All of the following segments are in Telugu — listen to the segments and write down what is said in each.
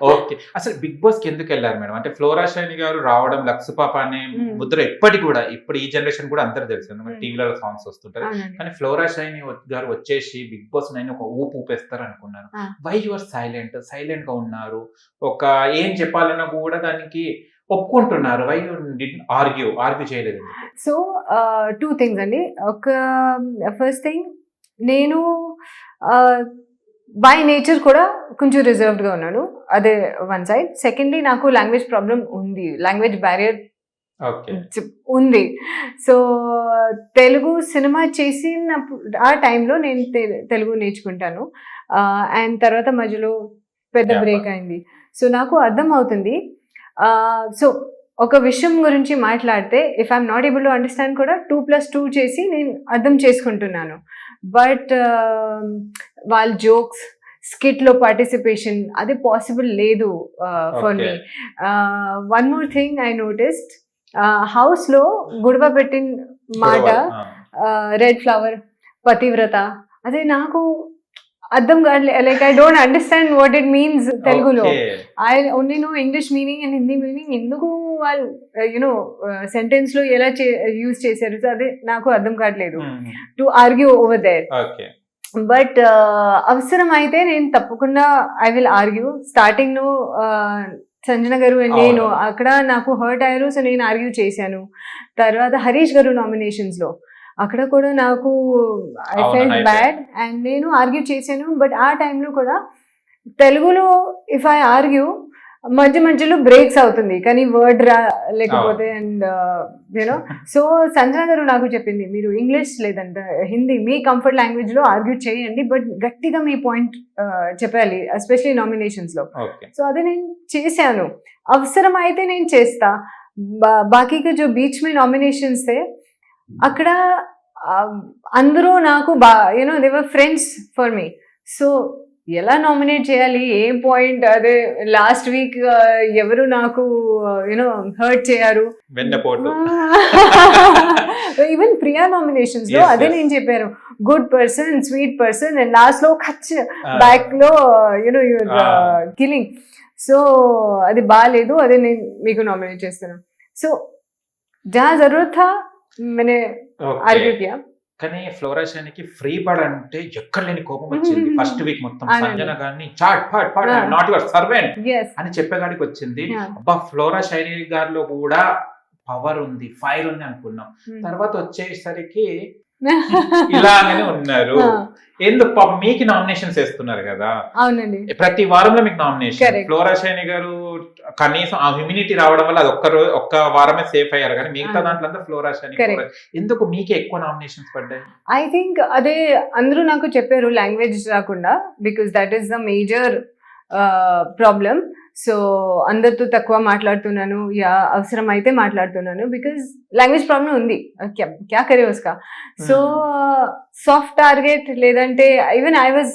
ఓకే. అసలు 'బిగ్ బాస్‌కి ఎందుకెళ్లారు మేడం? అంటే ఫ్లోరా షైనీ గారు రావడం, 'లక్స్ పాప' అనే ముద్ర ఎప్పటికి గూడా ఇప్పుడు ఈ జనరేషన్ కూడా అందరికి తెలుసు. ఎందుకంటే టీవీలలో సాంగ్స్ వస్తుంటాయి. అవునండి. కానీ ఫ్లోరా షైనీ గారు వచ్చేసి 'బిగ్ బాస్ 9' ఒక ఊపు ఊపేస్తారనుకున్నాను. ఆ! Why you are silent? సైలెంట్‌గా ఉన్నారు. ఒక ఏం చెప్పాలన్నా కూడా దానికి ఒప్పుకుంటున్నారు. వై యూ డిడ్‌న్ట్ ఆర్గ్యూ చేయలేదెందుకు? సో, 2 థింగ్స్ అండి. ఒక ఫస్ట్ థింగ్, నేను ఆహ్, బై నేచర్ కూడా కొంచెం రిజర్వ్డ్‌గా ఉన్నాను. అదే వన్ సైడ్. సెకండ్‌లీ నాకు లాంగ్వేజ్ ప్రాబ్లమ్ ఉంది. Language barrier okay. ఉంది. సో, తెలుగు సినిమా ఆ టైంలో నేను తెలుగు నేర్చుకుంటాను. అండ్ తర్వాత మధ్యలో పెద్ద యాహ్! బ్రేక్ అయింది. సో, నాకు అర్థమవుతుంది. సో, ఒక విషయం గురించి మాట్లాడితే if I'm not able to understand కూడా 2+2 చేసి నేను అర్థం చేసుకుంటున్నాను. బట్ వాళ్ళ జోక్స్, స్కిట్‌లో పార్టిసిపేషన్ అది పాసిబుల్ లేదు for okay. Me. One more thing I noticed, హౌస్‌లో గొడవ పెట్టిన మాట గొడవలు. ఆ! రెడ్ ఫ్లవర్, పతివ్రత, అదే నాకు అర్థం కావట్లే. Like I don't understand what it means తెలుగులో. Okay. I only know English meaning and Hindi meaning. ఎందుకు వాళ్ళు సెంటెన్స్‌లో ఎలా యూజ్ చేశారు. సో, అదే నాకు అర్థం కావట్లేదు. Hmm. To argue over there. Okay. But అవసరమైతే నేను తప్పకుండా ఐ విల్ ఆర్గ్యూ. స్టార్టింగ్‌లో సంజన గారు and నేను అవును. అక్కడ నాకు హర్ట్ అయ్యారు. సో, నేను ఆర్గ్యూ చేశాను. తర్వాత హరీష్ గారు నామినేషన్స్‌లో అక్కడ కూడా నాకు ఐ అవును. ఫెల్ట్ అయితే బ్యాడ్ అండ్ నేను ఆర్గ్యూ చేశాను. బట్ ఆ టైంలో కూడా తెలుగులో ఇఫ్ ఐ ఆర్గ్యూ మధ్యలో బ్రేక్స్ అవుతుంది. కానీ వర్డ్ లేకపోతే అవును. అండ్ సో, సంజన గారు నాకు చెప్పింది, "మీరు ఇంగ్లీష్ లేదంటే హిందీ మీ కంఫర్ట్ లాంగ్వేజ్‌లో ఆర్గ్యూ చేయండి. బట్ గట్టిగా మీ పాయింట్ చెప్పాలి. ఎస్పెషల్లీ నామినేషన్స్‌లో." ఓకే. సో, అది నేను చేశాను. అవసరమైతే నేను చేస్తా. బాకీ కా జో బీచ్ మే నామినేషన్స్ थे, అక్కడ ఆహ్, అందరూ నాకు they were friends for me. So, ఎలా నామినేట్ చేయాలి? ఏం పాయింట్ అదే లాస్ట్ వీక్ ఎవరు నాకు హర్ట్ చేశారు. వెన్నపోటు. ఈవెన్ ప్రియా నామినేషన్స్‌లో యెస్. అదే యెస్. నేను చెప్పాను. Good person, sweet person and లాస్ట్‌లో ఆ! బ్యాక్‌లో యూర్ ఆ! కిల్లింగ్. సో, అది బాలేదు. అదే నేను మీకు నామినేట్ చేస్తున్నాను. సో, జहाँ ज़रूरत था मैंने ఓకే. आर्ग्यू किया. కానీ ఫ్లోరా షైనీకి ఫ్రీ బర్డ్ అంటే ఎక్కడ లేని కోపం వచ్చింది. ఫస్ట్ వీక్ మొత్తం అవునండి. సంజన గారిని చాట్ పాట్ పాట్ ఆ! I'm not your servant yes. అని చెప్పేగాడికి వచ్చింది. యాహ్! అబ్బా! ఫ్లోరా షైనీ గారిలో కూడా పవర్ ఉంది, ఫైర్ ఉంది అనుకున్నాం. తర్వాత వచ్చేసరికి ఇలాగనే ఉన్నారు. ఆ! ఎందుకు పాపం మీకు నామినేషన్స్ ఏస్తున్నారు గదా! అవునండి. ప్రతి వారంలో మీకు నామినేషన్. కరెక్ట్. ఫ్లోరా షైనీ గారు కనీసం ఆ ఇమ్యూనిటీ రావడం వల్ల అది ఒక్క వారమే సేఫ్ అయ్యారు గానీ మిగతా అవును. దాంట్లో అంతా ఫ్లోరా షైనీ కరెక్ట్. ఎందుకు మీకే ఎక్కువ నామినేషన్స్ పడ్డాయి? ఐ థింక్ అదే అందరూ నాకు చెప్పారు లాంగ్వేజ్ రాకుండా. Because that is the major problem. So, అందరితో తక్కువ మాట్లాడుతున్నాను. అవసరమైతే మాట్లాడుతున్నాను. బికాస్ లాంగ్వేజ్ ప్రాబ్లమ్ ఉంది. క్యా కరే ఉస్కా. సో, సాఫ్ట్ టార్గెట్ లేదంటే even I was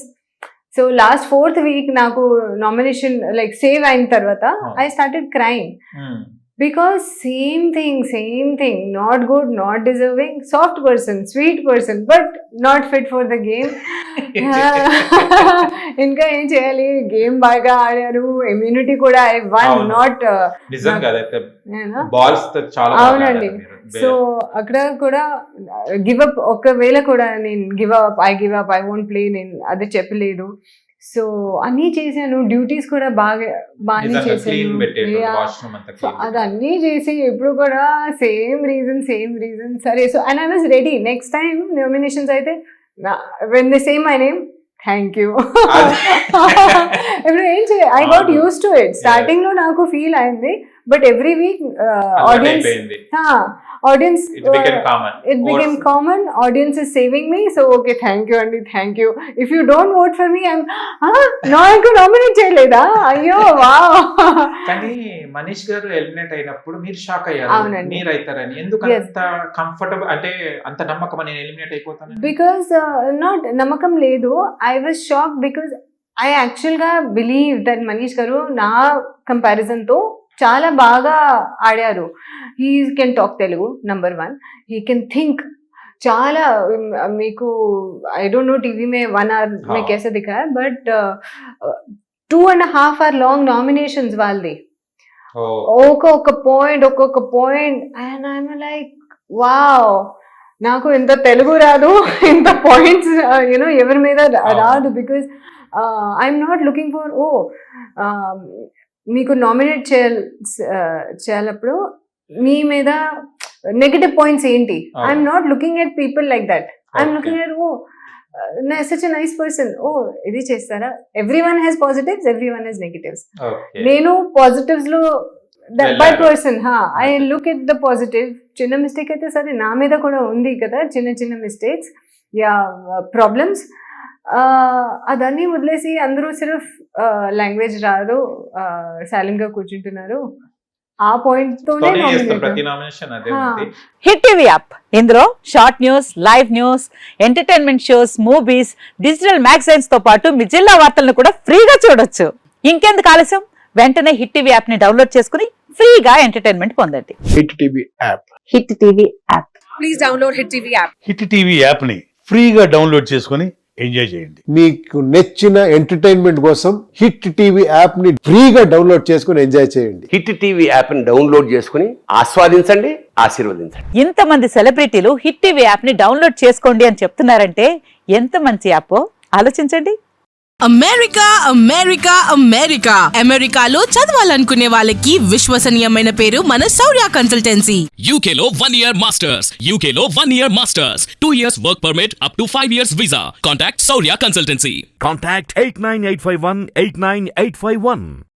so last 4th week నాకు నామినేషన్ లైక్ సేవ్ అయిన తర్వాత ఐ స్టార్టెడ్ క్రైయింగ్. హ్మ్. Because same thing, not good, not deserving, soft person, sweet person, but not fit for the game. ఇంకా ఏం చేయాలి? గేమ్ బాగా ఆడారు. ఇమ్యూనిటీ కూడా ఐ వన్ అవును. నాట్ నిజంగా అదైతే బాల్స్‌తో చాలా బాగా అవునండి. ఆడారు మీరు. సో, అక్కడ కూడా గివ్ అప్ ఒకవేళ కూడా నేను give up, I won't play నేను అది చెప్పలేదు. సో, అన్నీ చేశాను. డ్యూటీస్ కూడా బానే నిజంగా చేశాను. క్లీన్ పెట్టేటోళ్ళు యాహ్! వాష్‌రూమ్ అంతా సో, క్లీన్ పెట్టేటోళ్ళు. అదన్నీ చేసి ఎప్పుడు కూడా సేమ్ రీజన్. సరే, so and I was ready. Next time nominations అయితే when they say my name, thank you. అదే. ఇప్పుడు ఏం ఐ గాట్ అవును. Used to it. స్టార్టింగ్‌లో నాకు ఫీల్ అయింది. బట్ ఎవ్రీ వీక్ ఆడియన్స్ అలవాటైపోయింది. Audience it became common. it became common. Audience is saving me. So, okay, thank you, Andy. Thank you. If you don't vote for me, నాకు నామినేట్ చేయలేదా? అయ్యో వావ్. కానీ మనీష్ గారు ఎలిమినేట్ అయినప్పుడు మీరు షాక్ అయ్యారు. అవునండి. మీరైతారని. ఎందుకు Yes. అంత కంఫర్టబుల్ అంటే అంత నమ్మకమా నేను ఎలిమినేట్ అయిపోతానని? Because not నమ్మకం లేదు. I was shocked because I actualగా బిలీవ్ దట్ మనీష్ గారు నా కంపారిజన్‌తో చాలా బాగా ఆడారు. He can talk Telugu number 1. He can think. చాలా మీకు ఐ डोंट नो टीवी में 1 आवर में हाँ. कैसे दिखाया, बट 2.5 hour long nominations వాళ్ళది. ఒక్కొక్క point and I'm like wow, నాకు ఇంత తెలుగు రాదు, ఇంత పాయింట్స్ యూనో ఎవరి మీద రాదు. Because I'm not looking for మీకు నామినేట్ చేయాలప్పుడు మీ మీద నెగటివ్ పాయింట్స్ ఏంటి. I'm not looking at people like that. I'm looking at such a nice person. ఇది చేస్తారా? everyone has positives, everyone has negatives. నేను positives లో that person I look at the positive. చిన్న మిస్టేక్ అయితే సరే, నా మీద కూడా ఉంది కదా చిన్న మిస్టేక్స్, ప్రాబ్లమ్స్. అదన్నీ వదిలేసి అందరూ సిర్ఫ్ లాంగ్వేజ్ రాదు, సైలెంట్ గా కూర్చుంటున్నారు. ఆ పాయింట్ తోనే హిట్ టీవీ యాప్. ఇందులో short news, live news, entertainment shows, movies, digital magazines తో పాటు మీ జిల్లా వార్తలను కూడా ఫ్రీగా చూడొచ్చు. ఇంకెందుకు ఆలస్యం, వెంటనే హిట్ టీవీ యాప్ ని డౌన్లోడ్ చేసుకుని ఫ్రీగా ఎంటర్టైన్మెంట్ పొందండి. Hit TV app. Hit TV app. Please download hit TV app. Hit TV app ని ఫ్రీగా డౌన్లోడ్ చేసుకుని ఎంజాయ్ చేయండి. మీకు నచ్చిన ఎంటర్టైన్మెంట్ కోసం హిట్ టీవీ యాప్ ని ఫ్రీగా డౌన్లోడ్ చేసుకుని ఎంజాయ్ చేయండి. హిట్ టీవీ యాప్ ని డౌన్లోడ్ చేసుకుని ఆస్వాదించండి, ఆశీర్వదించండి. ఇంతమంది సెలబ్రిటీలు హిట్ టీవీ యాప్ ని డౌన్లోడ్ చేసుకోండి అని చెప్తున్నారంటే ఎంత మంచి యాప్ ఆలోచించండి. అమెరికా అమెరికాలో చదవాలనుకునే వాళ్ళకి విశ్వసనీయమైన పేరు మన శౌర్య కన్సల్టెన్సీ. UK లో 1 year masters. UK లో 1 year masters. 2 years work permit up to 5 years visa. Contact Saurya Consultancy. Contact 89851 89851.